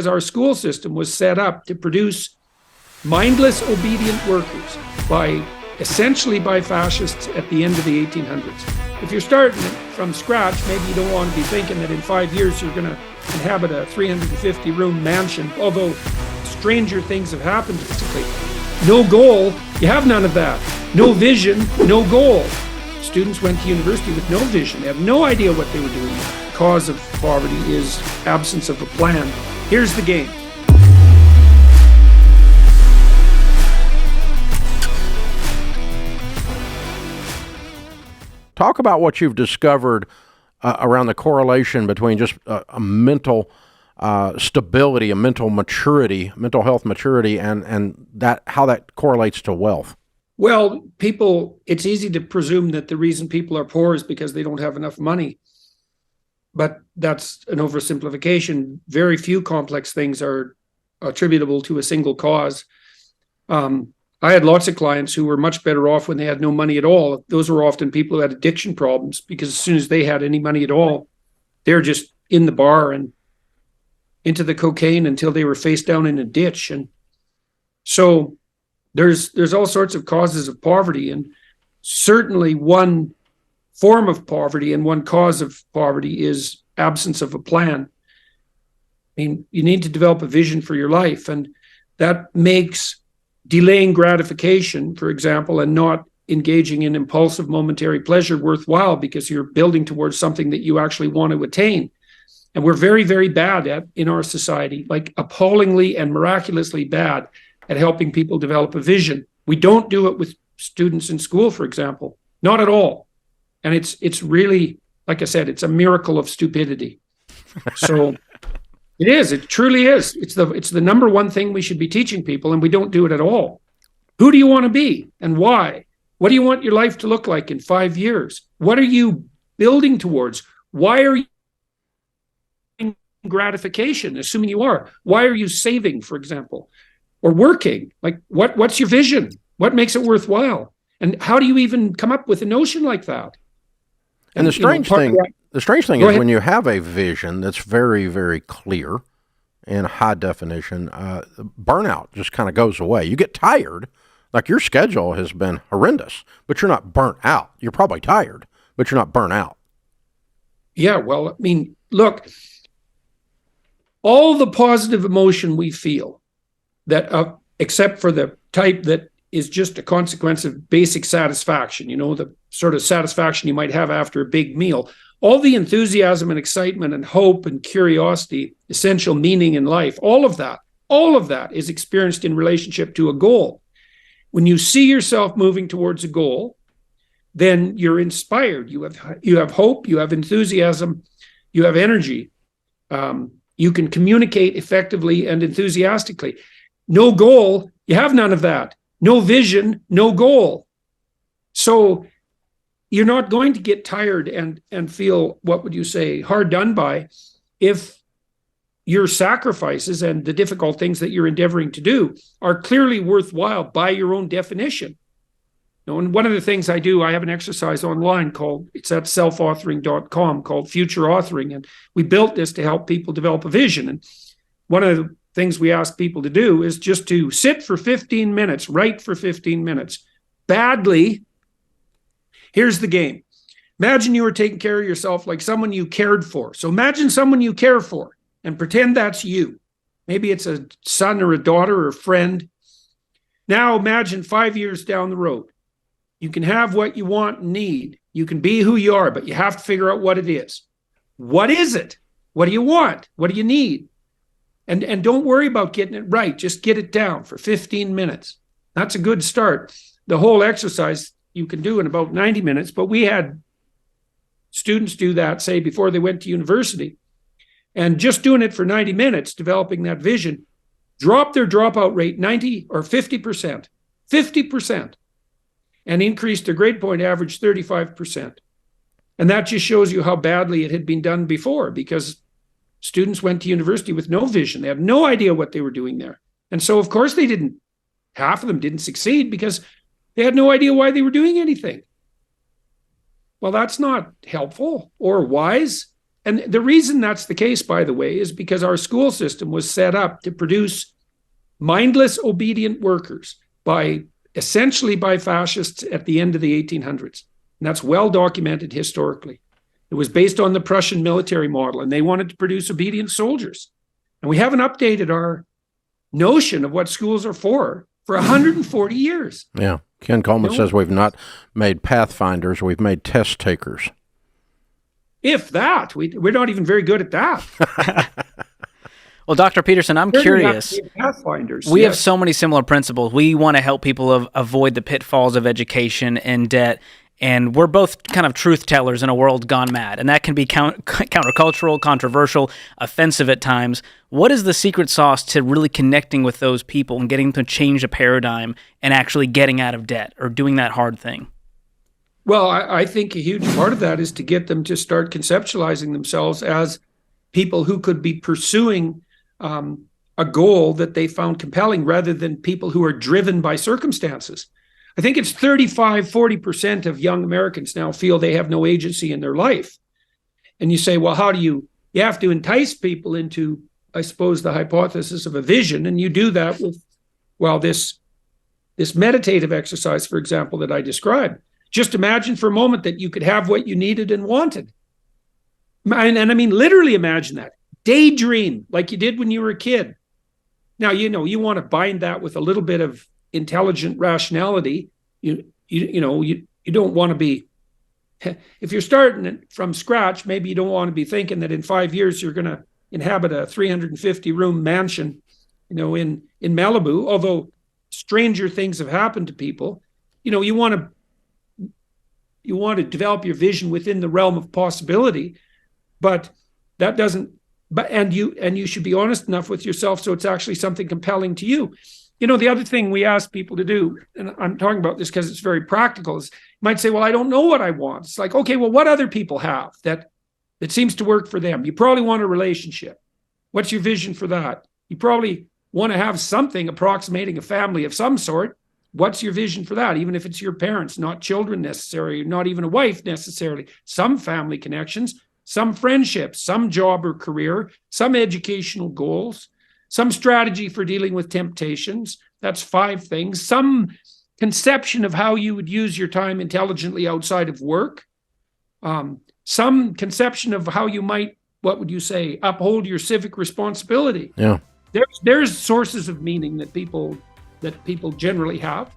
our school system was set up to produce mindless, obedient workers essentially by fascists at the end of the 1800s. If you're starting from scratch, maybe you don't want to be thinking that in 5 years you're going to inhabit a 350-room mansion, although stranger things have happened basically. No goal, you have none of that. No vision, no goal. Students went to university with no vision. They have no idea what they were doing. The cause of poverty is absence of a plan. Here's the game. Talk about what you've discovered around the correlation between just a mental stability, a mental maturity, mental health maturity, and that how that correlates to wealth. Well, it's easy to presume that the reason people are poor is because they don't have enough money. But that's an oversimplification. Very few complex things are attributable to a single cause. I had lots of clients who were much better off when they had no money at all. Those were often people who had addiction problems, because as soon as they had any money at all, they're just in the bar and into the cocaine until they were face down in a ditch. And so there's all sorts of causes of poverty, and certainly one form of poverty and one cause of poverty is absence of a plan. I mean, you need to develop a vision for your life, and that makes delaying gratification, for example, and not engaging in impulsive momentary pleasure worthwhile, because you're building towards something that you actually want to attain. And we're very, very bad in our society, like appallingly and miraculously bad at helping people develop a vision. We don't do it with students in school, for example, not at all. And it's really, like I said, it's a miracle of stupidity. So it truly is. It's the number one thing we should be teaching people, and we don't do it at all. Who do you want to be and why? What do you want your life to look like in 5 years? What are you building towards? Why are you getting gratification, assuming you are? Why are you saving, for example, or working? Like, what's your vision? What makes it worthwhile? And how do you even come up with a notion like that? And the strange thing is when you have a vision that's very, very clear and high definition, burnout just kind of goes away. You get tired, like your schedule has been horrendous, but you're not burnt out. You're probably tired, but you're not burnt out. Yeah, well, I mean, look, all the positive emotion we feel, that except for the type that is just a consequence of basic satisfaction, the sort of satisfaction you might have after a big meal. All the enthusiasm and excitement and hope and curiosity, essential meaning in life, all of that is experienced in relationship to a goal. When you see yourself moving towards a goal, then you're inspired. You have hope, you have enthusiasm, you have energy. You can communicate effectively and enthusiastically. No goal, you have none of that. No vision, no goal. So you're not going to get tired and feel, what would you say, hard done by, if your sacrifices and the difficult things that you're endeavoring to do are clearly worthwhile by your own definition. And one of the things I do, I have an exercise online it's at selfauthoring.com called Future Authoring. And we built this to help people develop a vision. And one of the things we ask people to do is just to sit for 15 minutes, write for 15 minutes. Badly, here's the game. Imagine you were taking care of yourself like someone you cared for. So imagine someone you care for and pretend that's you. Maybe it's a son or a daughter or a friend. Now imagine 5 years down the road. You can have what you want and need. You can be who you are, but you have to figure out what it is. What is it? What do you want? What do you need? And don't worry about getting it right. Just get it down for 15 minutes. That's a good start. The whole exercise you can do in about 90 minutes, but we had students do that, say, before they went to university. And just doing it for 90 minutes, developing that vision, dropped their dropout rate 90 or 50%, and increased their grade point average 35%. And that just shows you how badly it had been done before, because students went to university with no vision. They had no idea what they were doing there. And so, of course, half of them didn't succeed because they had no idea why they were doing anything. Well, that's not helpful or wise. And the reason that's the case, by the way, is because our school system was set up to produce mindless, obedient workers essentially by fascists at the end of the 1800s. And that's well documented historically. It was based on the Prussian military model, and they wanted to produce obedient soldiers. And we haven't updated our notion of what schools are for 140 years. Yeah. Ken Coleman says we've not made pathfinders, we've made test takers. If that, we're not even very good at that. Well, Dr. Peterson, I'm curious. We have so many similar principles. We want to help people avoid the pitfalls of education and debt, and we're both kind of truth tellers in a world gone mad, and that can be countercultural, controversial, offensive at times. What is the secret sauce to really connecting with those people and getting them to change a paradigm and actually getting out of debt or doing that hard thing? Well, I think a huge part of that is to get them to start conceptualizing themselves as people who could be pursuing a goal that they found compelling rather than people who are driven by circumstances. I think it's 35-40% of young Americans now feel they have no agency in their life. And you say, well, how do you have to entice people into, I suppose, the hypothesis of a vision. And you do that with, well, this meditative exercise, for example, that I described. Just imagine for a moment that you could have what you needed and wanted. And I mean, literally imagine that. Daydream like you did when you were a kid. Now, you want to bind that with a little bit of intelligent rationality. You don't want to be, if you're starting from scratch, maybe you don't want to be thinking that in 5 years you're going to inhabit a 350-room mansion, in Malibu. Although stranger things have happened to people, you want to develop your vision within the realm of possibility, but that doesn't. And you should be honest enough with yourself so it's actually something compelling to you. The other thing we ask people to do, and I'm talking about this because it's very practical, is you might say, well, I don't know what I want. It's like, okay, well, what other people have that seems to work for them? You probably want a relationship. What's your vision for that? You probably want to have something approximating a family of some sort. What's your vision for that? Even if it's your parents, not children necessarily, not even a wife necessarily, some family connections, some friendships, some job or career, some educational goals, some strategy for dealing with temptations. That's 5 things. Some conception of how you would use your time intelligently outside of work. Some conception of how you might, what would you say, uphold your civic responsibility. Yeah. There's sources of meaning that people generally have.